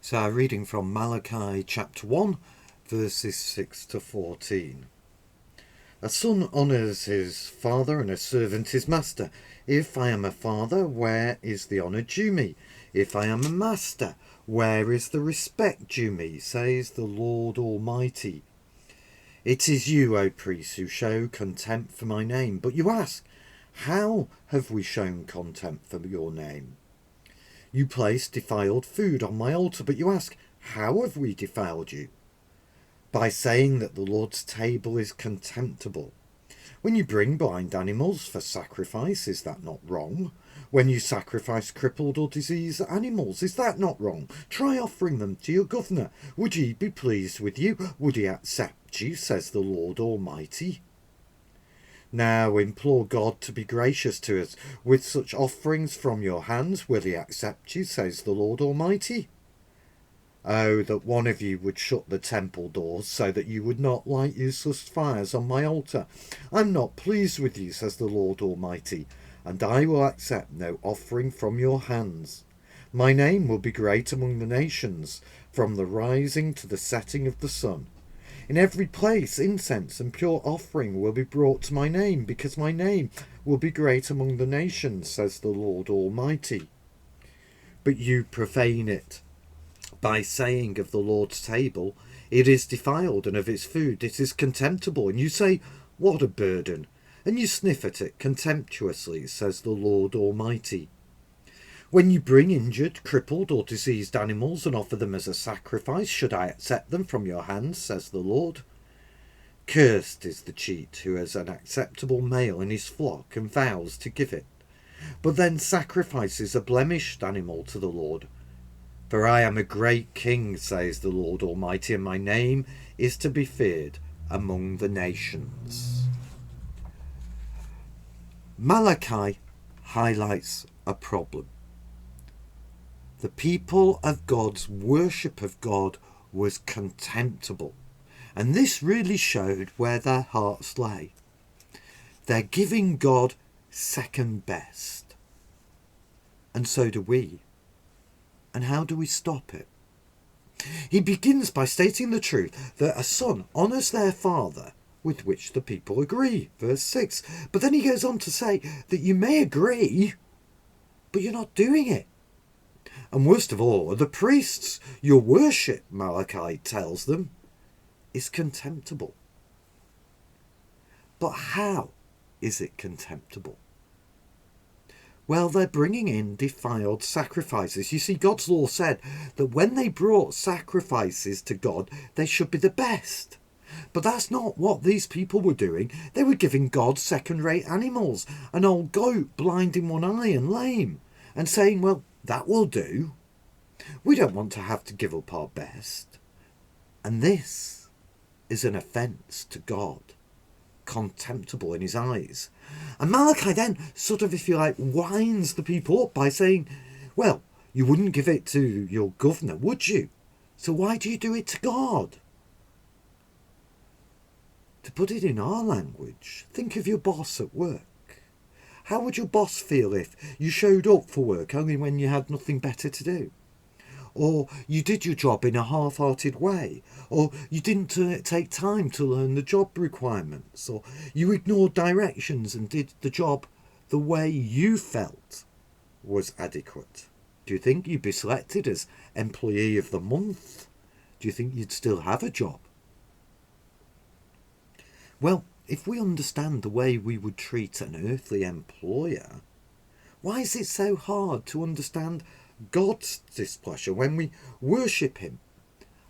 So our reading from Malachi chapter 1, verses 6 to 14. A son honours his father and a servant his master. If I am a father, where is the honour due me? If I am a master, where is the respect due me? Says the Lord Almighty. It is you, O priests, who show contempt for my name. But you ask, how have we shown contempt for your name? You place defiled food on my altar, but you ask, how have we defiled you? By saying that the Lord's table is contemptible. When you bring blind animals for sacrifice, is that not wrong? When you sacrifice crippled or diseased animals, is that not wrong? Try offering them to your governor. Would he be pleased with you? Would he accept you, says the Lord Almighty? Now implore God to be gracious to us. With such offerings from your hands, will he accept you, says the Lord Almighty? Oh, that one of you would shut the temple doors, so that you would not light useless fires on my altar. I'm not pleased with you, says the Lord Almighty, and I will accept no offering from your hands. My name will be great among the nations, from the rising to the setting of the sun. In every place incense and pure offering will be brought to my name, because my name will be great among the nations, says the Lord Almighty. But you profane it by saying of the Lord's table, it is defiled, and of its food, it is contemptible. And you say, what a burden! And you sniff at it contemptuously, says the Lord Almighty. When you bring injured, crippled, or diseased animals and offer them as a sacrifice, should I accept them from your hands, says the Lord? Cursed is the cheat who has an acceptable male in his flock and vows to give it, but then sacrifices a blemished animal to the Lord. For I am a great king, says the Lord Almighty, and my name is to be feared among the nations. Malachi highlights a problem. The people of God's worship of God was contemptible, and this really showed where their hearts lay. They're giving God second best, and so do we. And how do we stop it? He begins by stating the truth that a son honours their father, with which the people agree, verse 6. But then he goes on to say that you may agree, but you're not doing it. And worst of all, the priests, your worship, Malachi tells them, is contemptible. But how is it contemptible? Well, they're bringing in defiled sacrifices. You see, God's law said that when they brought sacrifices to God, they should be the best. But that's not what these people were doing. They were giving God second-rate animals, an old goat blind in one eye and lame, and saying, well, that will do. We don't want to have to give up our best. And this is an offence to God, contemptible in his eyes. And Malachi then sort of, if you like, winds the people up by saying, well, you wouldn't give it to your governor, would you? So why do you do it to God? To put it in our language, think of your boss at work. How would your boss feel if you showed up for work only when you had nothing better to do? Or you did your job in a half-hearted way, or you didn't take time to learn the job requirements, or you ignored directions and did the job the way you felt was adequate. Do you think you'd be selected as Employee of the Month? Do you think you'd still have a job? Well, if we understand the way we would treat an earthly employer, why is it so hard to understand God's displeasure when we worship him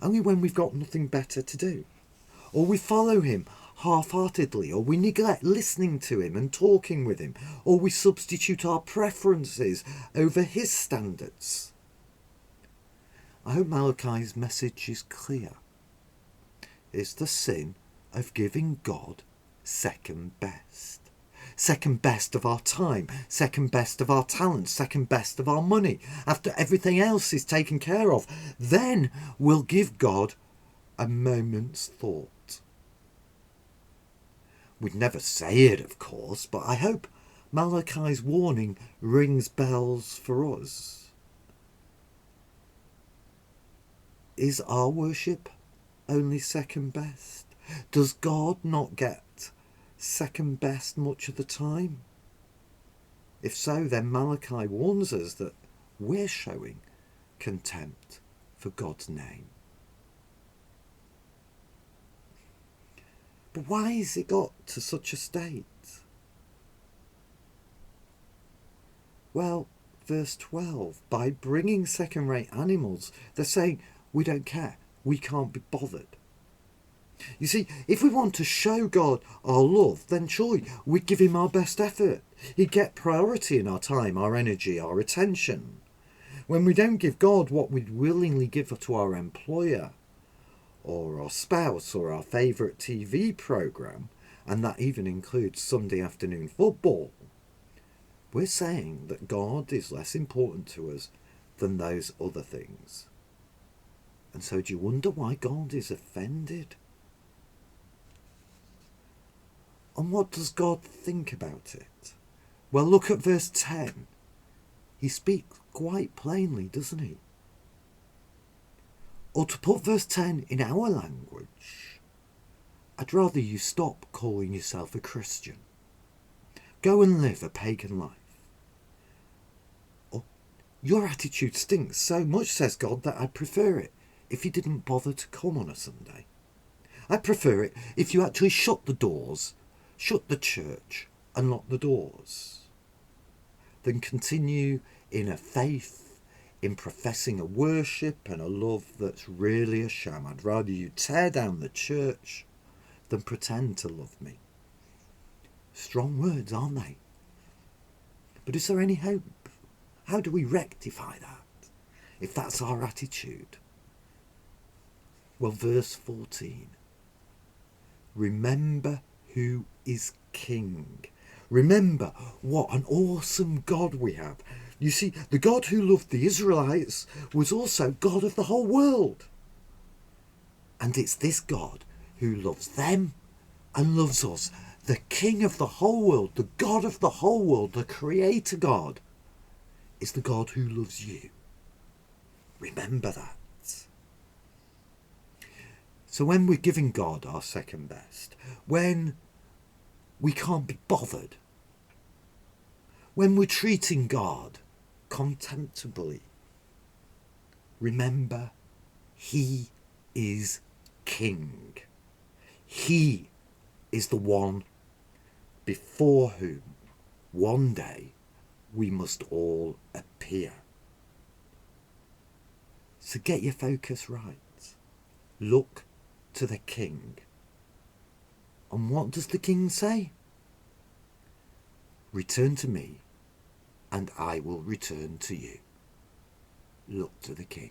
only when we've got nothing better to do? Or we follow him half-heartedly, or we neglect listening to him and talking with him, or we substitute our preferences over his standards. I hope Malachi's message is clear. It's the sin of giving God second best. Second best of our time, second best of our talent, second best of our money. After everything else is taken care of, then we'll give God a moment's thought. We'd never say it, of course, but I hope Malachi's warning rings bells for us. Is our worship only second best? Does God not get second best much of the time? If so, then Malachi warns us that we're showing contempt for God's name. But why has it got to such a state? Well, verse 12, by bringing second-rate animals, they're saying, we don't care, we can't be bothered. You see, if we want to show God our love, then surely we'd give him our best effort. He'd get priority in our time, our energy, our attention. When we don't give God what we'd willingly give to our employer, or our spouse, or our favourite TV programme, and that even includes Sunday afternoon football, we're saying that God is less important to us than those other things. And so do you wonder why God is offended? And what does God think about it? Well, look at verse 10. He speaks quite plainly, doesn't he? Or to put verse 10 in our language, I'd rather you stop calling yourself a Christian. Go and live a pagan life. Or, your attitude stinks so much, says God, that I'd prefer it if you didn't bother to come on a Sunday. I'd prefer it if you actually shut the doors, shut the church and lock the doors, then continue in a faith, in professing a worship and a love that's really a sham. I'd rather you tear down the church than pretend to love me. Strong words, aren't they? But is there any hope? How do we rectify that, if that's our attitude? Well, verse 14. Remember who is king. Remember what an awesome God we have. You see, the God who loved the Israelites was also God of the whole world. And it's this God who loves them and loves us. The King of the whole world, the God of the whole world, the Creator God, is the God who loves you. Remember that. So when we're giving God our second best, when we can't be bothered, when we're treating God contemptibly, remember, he is King. He is the one before whom one day we must all appear. So get your focus right. Look to the King. And what does the King say? Return to me, and I will return to you. Look to the King.